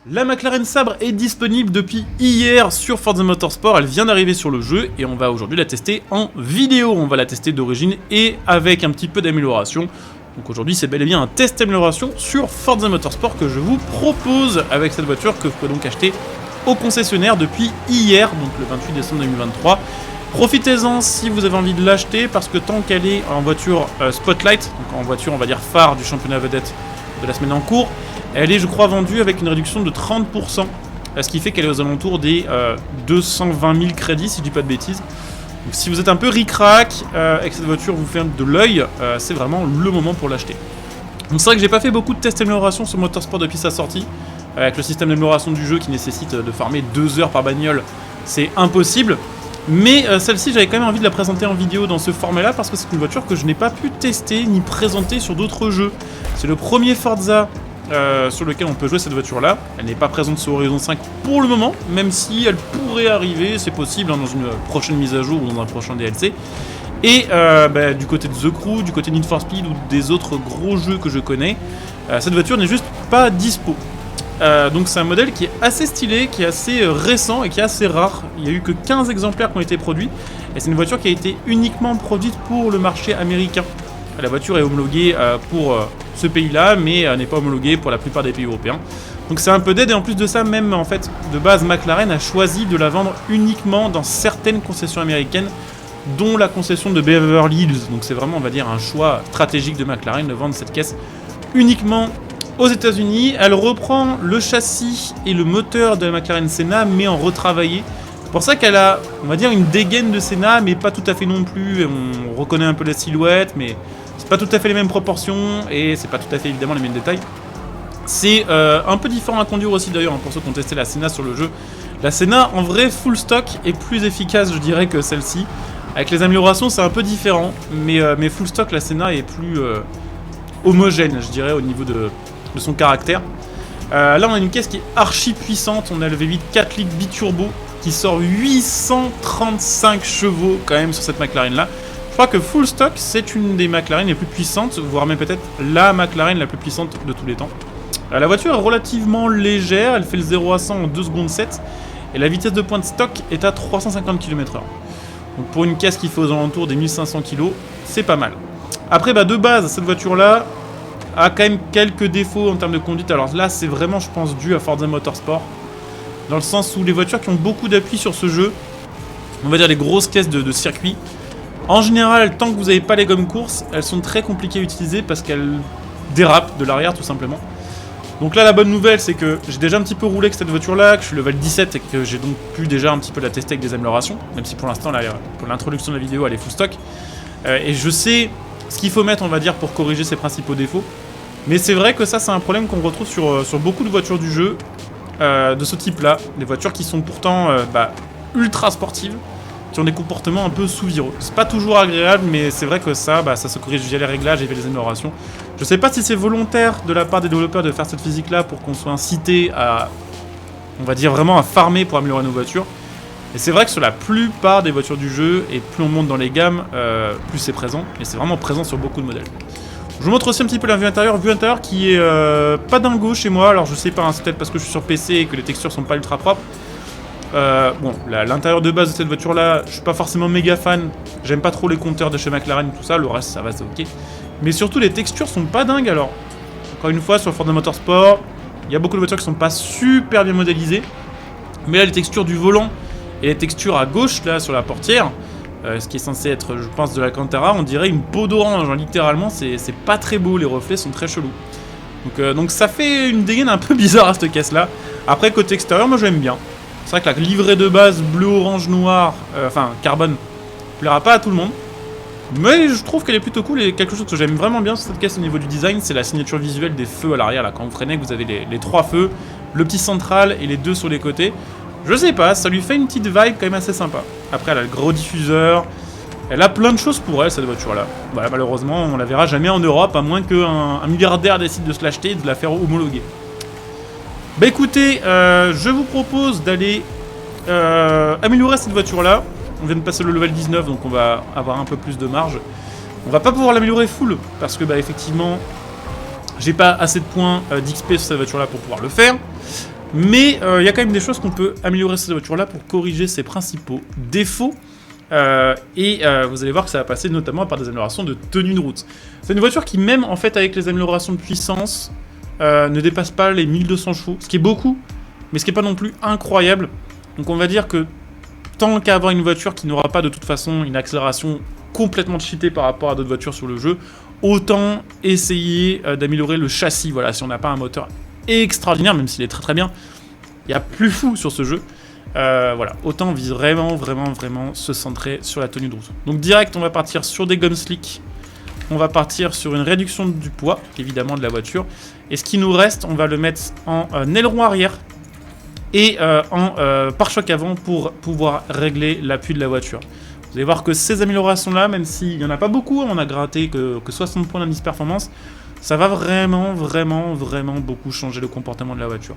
La McLaren Sabre est disponible depuis hier sur Forza Motorsport, elle vient d'arriver sur le jeu et on va aujourd'hui la tester en vidéo. On va la tester d'origine et avec un petit peu d'amélioration. Donc aujourd'hui c'est bel et bien un test d'amélioration sur Forza Motorsport que je vous propose avec cette voiture que vous pouvez donc acheter au concessionnaire depuis hier, donc le 28 décembre 2023. Profitez-en si vous avez envie de l'acheter parce que tant qu'elle est en voiture Spotlight, donc en voiture on va dire phare du championnat vedette de la semaine en cours, elle est je crois vendue avec une réduction de 30%, ce qui fait qu'elle est aux alentours des 220 000 crédits si je dis pas de bêtises. Donc si vous êtes un peu ric-rac et que cette voiture vous fait de l'œil, c'est vraiment le moment pour l'acheter. Donc c'est vrai que j'ai pas fait beaucoup de tests d'amélioration sur Motorsport depuis sa sortie, avec le système d'amélioration du jeu qui nécessite de farmer 2 heures par bagnole, c'est impossible. Mais celle-ci, j'avais quand même envie de la présenter en vidéo dans ce format-là parce que c'est une voiture que je n'ai pas pu tester ni présenter sur d'autres jeux. C'est le premier Forza sur lequel on peut jouer cette voiture-là. Elle n'est pas présente sur Horizon 5 pour le moment, même si elle pourrait arriver, c'est possible, hein, dans une prochaine mise à jour ou dans un prochain DLC. Et du côté de The Crew, du côté de Need for Speed ou des autres gros jeux que je connais, cette voiture n'est juste pas dispo. Donc c'est un modèle qui est assez stylé, qui est assez récent et qui est assez rare. Il n'y a eu que 15 exemplaires qui ont été produits et c'est une voiture qui a été uniquement produite pour le marché américain. La voiture est homologuée pour ce pays-là, mais n'est pas homologuée pour la plupart des pays européens. Donc c'est un peu dead et en plus de ça, même en fait, de base, McLaren a choisi de la vendre uniquement dans certaines concessions américaines, dont la concession de Beverly Hills. Donc c'est vraiment, on va dire, un choix stratégique de McLaren de vendre cette caisse uniquement aux États-Unis. Elle reprend le châssis et le moteur de la McLaren Senna, mais en retravaillé. C'est pour ça qu'elle a, on va dire, une dégaine de Senna, mais pas tout à fait non plus. On reconnaît un peu la silhouette, mais c'est pas tout à fait les mêmes proportions et c'est pas tout à fait évidemment les mêmes détails. C'est un peu différent à conduire aussi d'ailleurs, hein, pour ceux qui ont testé la Senna sur le jeu. La Senna, en vrai, full stock est plus efficace, je dirais, que celle-ci. Avec les améliorations, c'est un peu différent, mais full stock, la Senna est plus homogène, je dirais, au niveau de son caractère. Là on a une caisse qui est archi puissante, on a le V8 4 litres biturbo qui sort 835 chevaux quand même sur cette McLaren là. Je crois que full stock c'est une des McLaren les plus puissantes, voire même peut-être la McLaren la plus puissante de tous les temps. La voiture est relativement légère, elle fait le 0 à 100 en 2 secondes 7 et la vitesse de pointe stock est à 350 km/h. Donc pour une caisse qui fait aux alentours des 1500 kg, c'est pas mal. Après de base cette voiture là a quand même quelques défauts en termes de conduite. Alors là, c'est vraiment, je pense, dû à Forza Motorsport. Dans le sens où les voitures qui ont beaucoup d'appui sur ce jeu, on va dire les grosses caisses de circuit, en général, tant que vous n'avez pas les gommes courses, elles sont très compliquées à utiliser parce qu'elles dérapent de l'arrière, tout simplement. Donc là, la bonne nouvelle, c'est que j'ai déjà un petit peu roulé avec cette voiture-là, que je suis level 17 et que j'ai donc pu déjà un petit peu la tester avec des améliorations, même si pour l'instant, pour l'introduction de la vidéo, elle est full stock. Et je sais ce qu'il faut mettre, on va dire, pour corriger ses principaux défauts. Mais c'est vrai que ça, c'est un problème qu'on retrouve sur beaucoup de voitures du jeu de ce type-là. Des voitures qui sont pourtant ultra sportives, qui ont des comportements un peu sous-viraux. C'est pas toujours agréable, mais c'est vrai que ça se corrige via les réglages et via les améliorations. Je sais pas si c'est volontaire de la part des développeurs de faire cette physique-là pour qu'on soit incité à, on va dire, vraiment à farmer pour améliorer nos voitures. Et c'est vrai que sur la plupart des voitures du jeu, et plus on monte dans les gammes, plus c'est présent. Et c'est vraiment présent sur beaucoup de modèles. Je vous montre aussi un petit peu la vue intérieure qui est pas dingo chez moi. Alors je sais pas, hein, c'est peut-être parce que je suis sur PC et que les textures sont pas ultra propres. L'intérieur de base de cette voiture là, je suis pas forcément méga fan. J'aime pas trop les compteurs de chez McLaren, tout ça. Le reste ça va, c'est ok. Mais surtout les textures sont pas dingues. Alors encore une fois sur Forza Motorsport, il y a beaucoup de voitures qui sont pas super bien modélisées. Mais là les textures du volant et les textures à gauche là sur la portière, ce qui est censé être, je pense, de l'Alcantara, on dirait une peau d'orange, hein, littéralement, c'est pas très beau, les reflets sont très chelous. Donc ça fait une dégaine un peu bizarre à cette caisse-là. Après, côté extérieur, moi j'aime bien. C'est vrai que la livrée de base bleu, orange, noir, carbone, plaira pas à tout le monde. Mais je trouve qu'elle est plutôt cool et quelque chose que j'aime vraiment bien sur cette caisse au niveau du design, c'est la signature visuelle des feux à l'arrière. Là, quand vous freinez, vous avez les 3 feux, le petit central et les 2 sur les côtés. Je sais pas, ça lui fait une petite vibe quand même assez sympa. Après, elle a le gros diffuseur. Elle a plein de choses pour elle, cette voiture-là. Malheureusement, on la verra jamais en Europe, à moins qu'un milliardaire décide de se l'acheter et de la faire homologuer. Écoutez, je vous propose d'aller améliorer cette voiture-là. On vient de passer le level 19, donc on va avoir un peu plus de marge. On va pas pouvoir l'améliorer full, parce que effectivement, j'ai pas assez de points d'XP sur cette voiture-là pour pouvoir le faire. Mais il y a quand même des choses qu'on peut améliorer cette voiture-là pour corriger ses principaux défauts. Vous allez voir que ça va passer notamment par des améliorations de tenue de route. C'est une voiture qui, même en fait avec les améliorations de puissance, ne dépasse pas les 1200 chevaux, ce qui est beaucoup, mais ce qui n'est pas non plus incroyable. Donc on va dire que tant qu'à avoir une voiture qui n'aura pas de toute façon une accélération complètement cheatée par rapport à d'autres voitures sur le jeu, autant essayer d'améliorer le châssis. Voilà, si on n'a pas un moteur extraordinaire, même s'il est très très bien, il y a plus fou sur ce jeu. Voilà, autant vraiment se centrer sur la tenue de route. Donc direct, on va partir sur des gommes slick. On va partir sur une réduction du poids, évidemment, de la voiture. Et ce qui nous reste, on va le mettre en aileron arrière et en pare-choc avant pour pouvoir régler l'appui de la voiture. Vous allez voir que ces améliorations-là, même s'il n'y en a pas beaucoup, on a gratté que 60 points d'indice performance, ça va vraiment beaucoup changer le comportement de la voiture.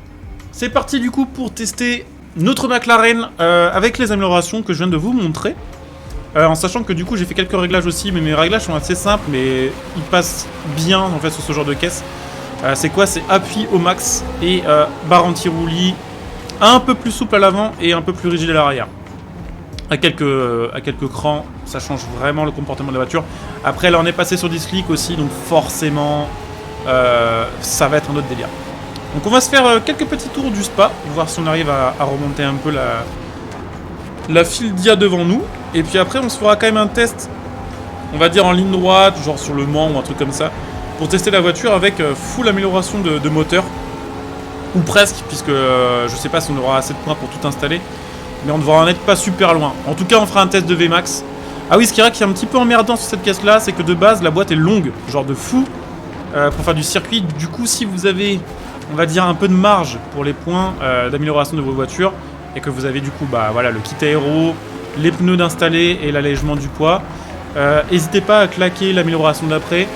C'est parti du coup pour tester notre McLaren avec les améliorations que je viens de vous montrer. En sachant que du coup j'ai fait quelques réglages aussi, mais mes réglages sont assez simples, mais ils passent bien en fait sur ce genre de caisse. C'est quoi? C'est appui au max et barre anti-roulis un peu plus souple à l'avant et un peu plus rigide à l'arrière. À quelques crans, ça change vraiment le comportement de la voiture. Après là on est passé sur des slicks aussi, donc forcément ça va être un autre délire. Donc on va se faire quelques petits tours du spa, voir si on arrive à remonter un peu la file d'IA devant nous. Et puis après on se fera quand même un test, on va dire en ligne droite, genre sur le Mans ou un truc comme ça, pour tester la voiture avec full amélioration de moteur. Ou presque, puisque je sais pas si on aura assez de points pour tout installer, mais on devra en être pas super loin. En tout cas on fera un test de VMAX. Ah oui, ce qui est un petit peu emmerdant sur cette caisse là, c'est que de base la boîte est longue, genre de fou, pour faire du circuit. Du coup si vous avez, on va dire, un peu de marge pour les points d'amélioration de vos voitures, et que vous avez du coup voilà, le kit aéro, les pneus d'installer et l'allègement du poids, n'hésitez pas à claquer l'amélioration d'après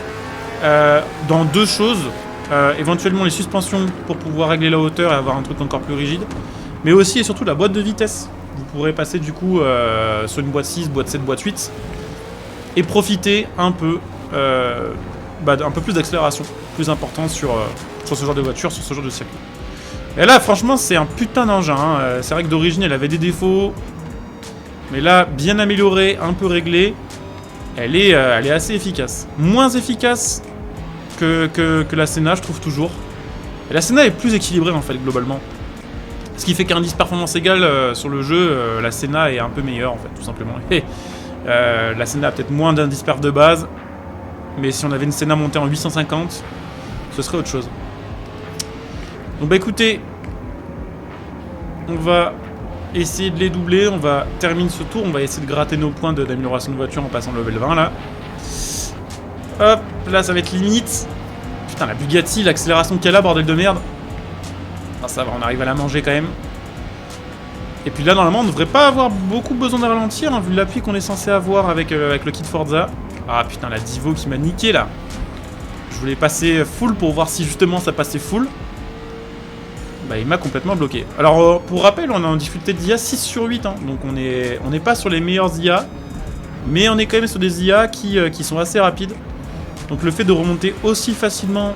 dans deux choses, éventuellement les suspensions pour pouvoir régler la hauteur et avoir un truc encore plus rigide, mais aussi et surtout la boîte de vitesse. Vous pourrez passer du coup sur une boîte 6, boîte 7, boîte 8 et profiter un peu plus d'accélération plus importante sur ce genre de voiture, sur ce genre de circuit. Et là franchement c'est un putain d'engin, hein. C'est vrai que d'origine elle avait des défauts, mais là bien améliorée, un peu réglée, elle est assez efficace. Moins efficace que la Senna, je trouve toujours. Et la Senna est plus équilibrée en fait globalement. Ce qui fait qu'un indice performance égal sur le jeu, la Senna est un peu meilleure en fait, tout simplement. Et, la Senna a peut-être moins d'indice perf de base, mais si on avait une Senna montée en 850, ce serait autre chose. Donc bah écoutez, on va essayer de les doubler, on va terminer ce tour, on va essayer de gratter nos points d'amélioration de voiture en passant le level 20 là. Hop, là ça va être limite. Putain la Bugatti, l'accélération qu'elle a, bordel de merde. Ah, ça va, on arrive à la manger quand même. Et puis là normalement on ne devrait pas avoir beaucoup besoin de ralentir, hein, vu l'appui qu'on est censé avoir avec le kit Forza. Ah putain la Divo qui m'a niqué là. Je voulais passer full pour voir si justement ça passait full. Bah il m'a complètement bloqué. Alors pour rappel on est en difficulté d'IA 6 sur 8 hein, donc on n'est pas sur les meilleurs IA, mais on est quand même sur des IA qui sont assez rapides. Donc le fait de remonter aussi facilement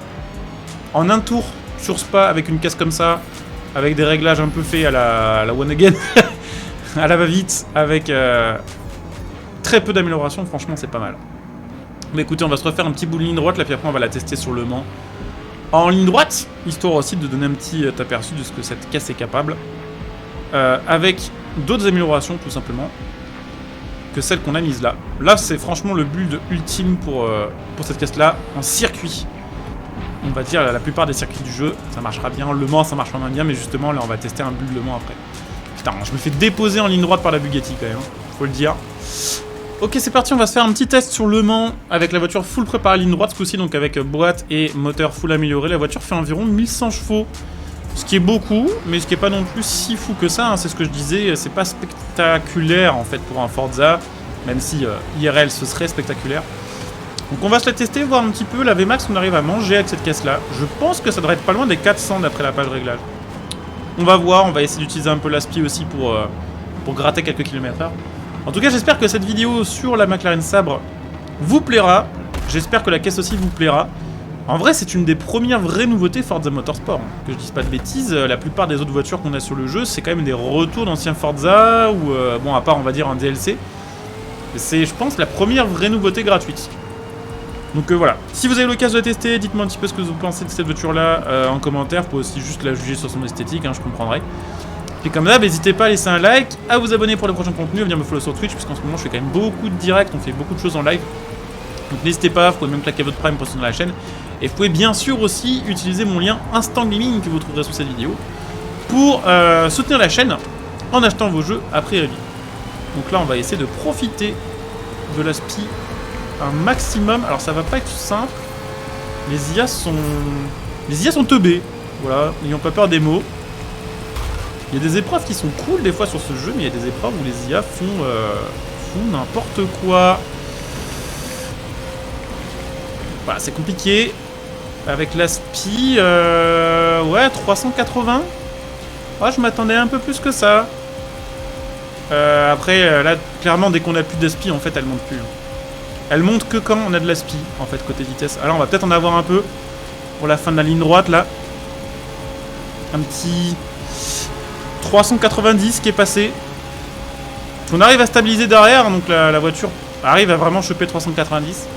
en un tour sur Spa avec une caisse comme ça, avec des réglages un peu faits à la One Again, à la va-vite, avec très peu d'amélioration, franchement c'est pas mal. Mais écoutez, on va se refaire un petit bout de ligne droite, là puis après on va la tester sur le Mans en ligne droite, histoire aussi de donner un petit aperçu de ce que cette caisse est capable, avec d'autres améliorations tout simplement que celles qu'on a mises là. Là c'est franchement le build ultime pour cette caisse là en circuit. On va dire la plupart des circuits du jeu ça marchera bien, le Mans ça marchera moins bien, mais justement là on va tester un build Le Mans après. Putain, je me fais déposer en ligne droite par la Bugatti quand même, faut le dire. Ok, c'est parti, on va se faire un petit test sur Le Mans avec la voiture full préparée ligne droite ce coup-ci, donc avec boîte et moteur full amélioré. La voiture fait environ 1100 chevaux, ce qui est beaucoup, mais ce qui est pas non plus si fou que ça, hein. C'est ce que je disais, c'est pas spectaculaire en fait pour un Forza, même si IRL ce serait spectaculaire. Donc on va se la tester, voir un petit peu la VMAX qu'on arrive à manger avec cette caisse-là. Je pense que ça devrait être pas loin des 400 d'après la page réglage. On va voir, on va essayer d'utiliser un peu l'aspi aussi pour gratter quelques kilomètres/h. En tout cas, j'espère que cette vidéo sur la McLaren Sabre vous plaira. J'espère que la caisse aussi vous plaira. En vrai, c'est une des premières vraies nouveautés Forza Motorsport. Que je dise pas de bêtises, la plupart des autres voitures qu'on a sur le jeu, c'est quand même des retours d'anciens Forza, ou bon, à part, on va dire, un DLC. C'est, je pense, la première vraie nouveauté gratuite. Donc voilà. Si vous avez l'occasion de la tester, dites-moi un petit peu ce que vous pensez de cette voiture-là en commentaire. Vous pouvez aussi juste la juger sur son esthétique, hein, je comprendrai. Et comme d'hab, n'hésitez pas à laisser un like, à vous abonner pour le prochain contenu, à venir me follow sur Twitch, parce qu'en ce moment, je fais quand même beaucoup de directs, on fait beaucoup de choses en live. Donc n'hésitez pas, vous pouvez même claquer votre prime pour soutenir la chaîne. Et vous pouvez bien sûr aussi utiliser mon lien Instant Gaming que vous trouverez sous cette vidéo pour soutenir la chaîne en achetant vos jeux après review. Donc là, on va essayer de profiter de la SPI un maximum. Alors ça va pas être simple. Les IA sont teubés. Voilà, n'ayons pas peur des mots. Il y a des épreuves qui sont cool des fois sur ce jeu, mais il y a des épreuves où les IA font n'importe quoi. Voilà, c'est compliqué. Avec la SPI, ouais, 380. Ouais, je m'attendais un peu plus que ça. Après, là, clairement, dès qu'on a plus de SPI, en fait, elle monte plus. Elle monte que quand on a de la SPI, en fait, côté vitesse. Alors, on va peut-être en avoir un peu pour la fin de la ligne droite, là. Un petit 390 qui est passé. On arrive à stabiliser derrière, donc la voiture arrive à vraiment choper 390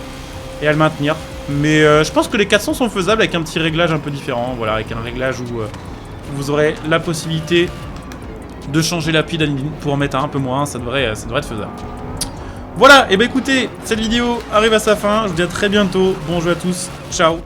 et à le maintenir. Mais je pense que les 400 sont faisables avec un petit réglage un peu différent. Voilà, avec un réglage où vous aurez la possibilité de changer l'appui d'Anline pour en mettre un peu moins. Ça devrait être faisable. Voilà, et bah écoutez, cette vidéo arrive à sa fin. Je vous dis à très bientôt. Bon jeu à tous. Ciao.